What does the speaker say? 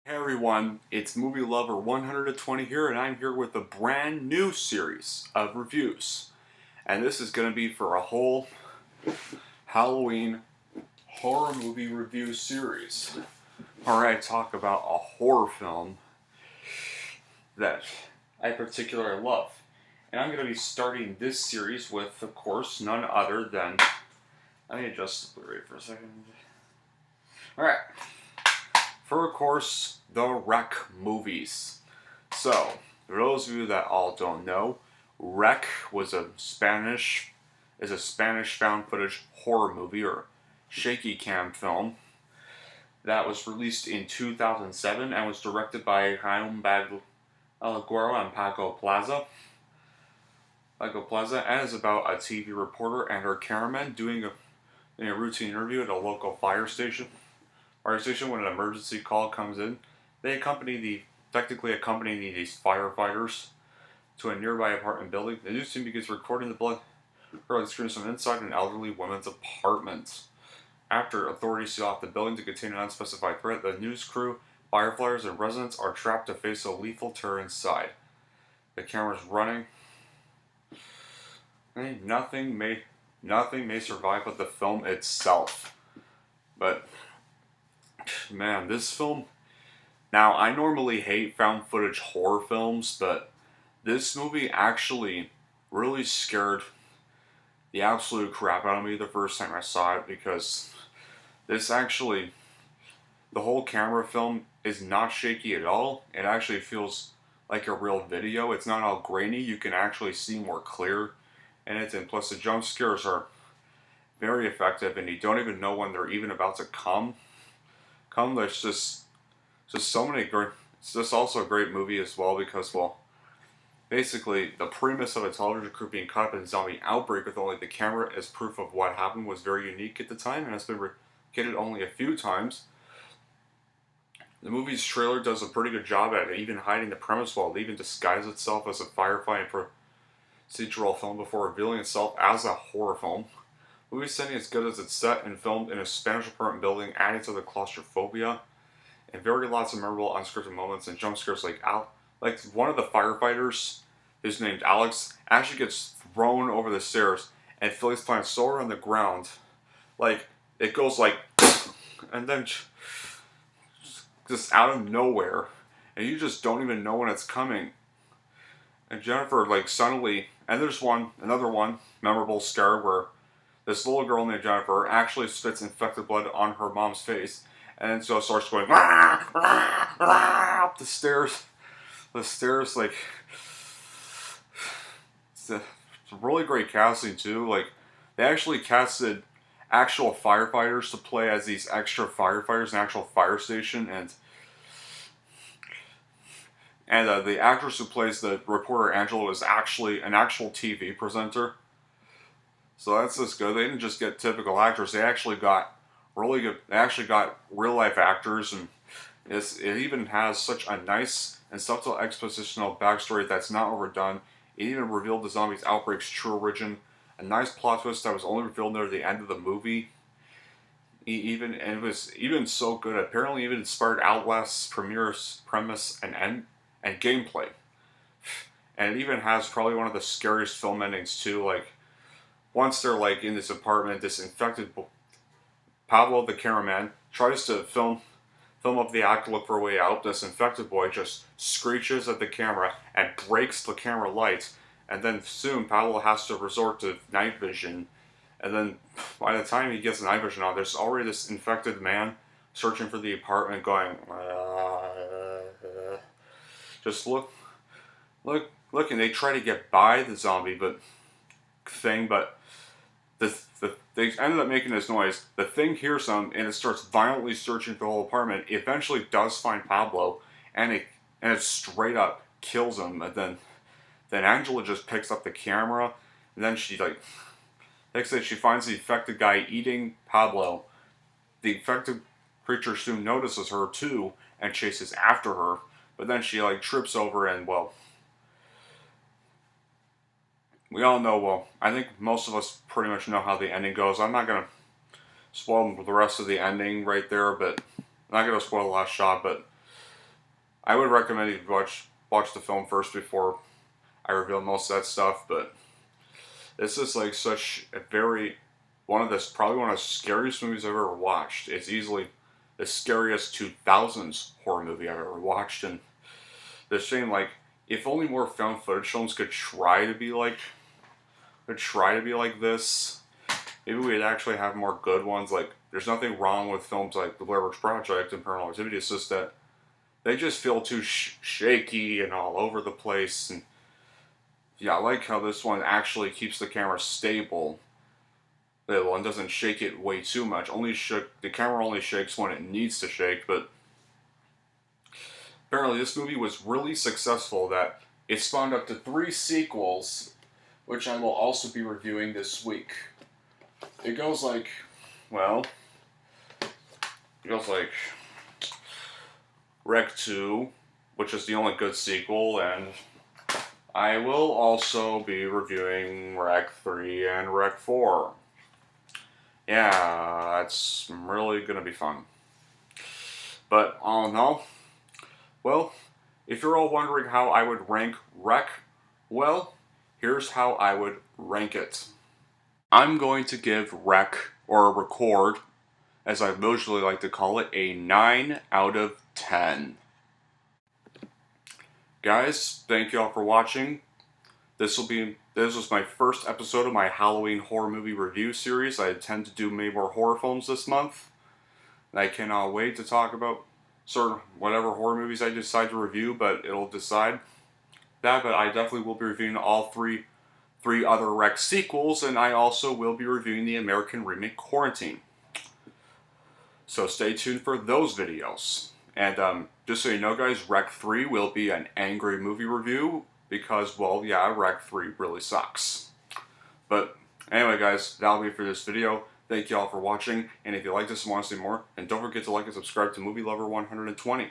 Hey everyone, it's Movie Lover 120 here, and I'm here with a brand new series of reviews. And this is going to be for a whole Halloween horror movie review series, where I talk about a horror film that I particularly love. And I'm going to be starting this series with, of course, none other than... Let me adjust the Blu-ray for a second. Alright. For, of course, the REC movies. So, for those of you that all don't know, REC was a Spanish found footage horror movie or shaky cam film that was released in 2007 and was directed by Jaime Baguero and Paco Plaza. And is about a TV reporter and her cameraman doing a routine interview at a local fire station when an emergency call comes in. They technically accompany these firefighters to a nearby apartment building. The news team begins recording the blood screams from inside an elderly woman's apartment. After authorities seal off the building to contain an unspecified threat, the news crew, firefighters, and residents are trapped to face a lethal terror inside. The camera's running. Nothing may survive but the film itself. But man, this film... Now, I normally hate found footage horror films, but this movie actually really scared the absolute crap out of me the first time I saw it, because the whole camera film is not shaky at all. It actually feels like a real video. It's not all grainy. You can actually see more clear in it, and plus the jump scares are very effective, and you don't even know when they're even about to come. There's just so many great... It's just also a great movie as well because, well, basically the premise of a television crew being caught up in a zombie outbreak with only the camera as proof of what happened was very unique at the time, and has been repeated only a few times. The movie's trailer does a pretty good job at even hiding the premise while it even disguises itself as a firefighting procedural film before revealing itself as a horror film. The movie's setting is good as it's set and filmed in a Spanish apartment building, adding to the claustrophobia, and very lots of memorable unscripted moments and jump scares. Like one of the firefighters, who's named Alex, actually gets thrown over the stairs and Philly's plant solar on the ground. Like, it goes like, and then just out of nowhere, and you just don't even know when it's coming. And Jennifer, like, suddenly, and there's another one memorable scare where this little girl named Jennifer actually spits infected blood on her mom's face, and then so starts going up the stairs. Like, it's a really great casting too. Like, they actually casted actual firefighters to play as these extra firefighters in an actual fire station, and the actress who plays the reporter Angela is actually an actual TV presenter. So that's just good. They didn't just get typical actors. They actually got really good. They actually got real life actors, and it even has such a nice and subtle expositional backstory that's not overdone. It even revealed the zombies' outbreak's true origin. A nice plot twist that was only revealed near the end of the movie. And it was even so good. Apparently, even inspired Outlast's premise and gameplay. And it even has probably one of the scariest film endings too. Like, once they're like in this apartment, this infected Pablo, the cameraman, tries to film up the act to look for a way out. This infected boy just screeches at the camera and breaks the camera lights, and then soon Pablo has to resort to night vision. And then by the time he gets night vision on, there's already this infected man searching for the apartment, going just looking. They try to get by the zombie, but they ended up making this noise. The thing hears them, and it starts violently searching for the whole apartment. It eventually does find Pablo, and it straight up kills him. And then Angela just picks up the camera, and then she she finds the infected guy eating Pablo. The infected creature soon notices her too and chases after her, but then she trips over, and well, we all know, well, I think most of us pretty much know how the ending goes. I'm not going to spoil the rest of the ending right there, but I'm not going to spoil the last shot, but I would recommend you watch the film first before I reveal most of that stuff, but this is like such a very probably one of the scariest movies I've ever watched. It's easily the scariest 2000s horror movie I've ever watched, and the shame, like, if only more found footage films could try to be like this, maybe we'd actually have more good ones. Like, there's nothing wrong with films like The Blair Witch Project and Paranormal Activity. It's just that they just feel too shaky and all over the place. And yeah, I like how this one actually keeps the camera stable. The one doesn't shake it way too much. The camera only shakes when it needs to shake. But apparently, this movie was really successful that it spawned up to 3 sequels, which I will also be reviewing this week. It goes like, well, it goes like Rec 2, which is the only good sequel, and I will also be reviewing Rec 3 and Rec 4. Yeah, it's really gonna be fun. But all in all, well, if you're all wondering how I would rank Rec, well, here's how I would rank it. I'm going to give Rec, or Record, as I usually like to call it, a 9 out of 10. Guys, thank you all for watching. This was my first episode of my Halloween horror movie review series. I intend to do many more horror films this month. And I cannot wait to talk about whatever horror movies I decide to review, but it'll decide that. But I definitely will be reviewing all three other Rec sequels, and I also will be reviewing the American remake Quarantine. So stay tuned for those videos. And just so you know, guys, Rec 3 will be an angry movie review because, well, yeah, Rec 3 really sucks. But anyway, guys, that'll be for this video. Thank you all for watching, and if you like this and want to see more, then don't forget to like and subscribe to Movie Lover 120.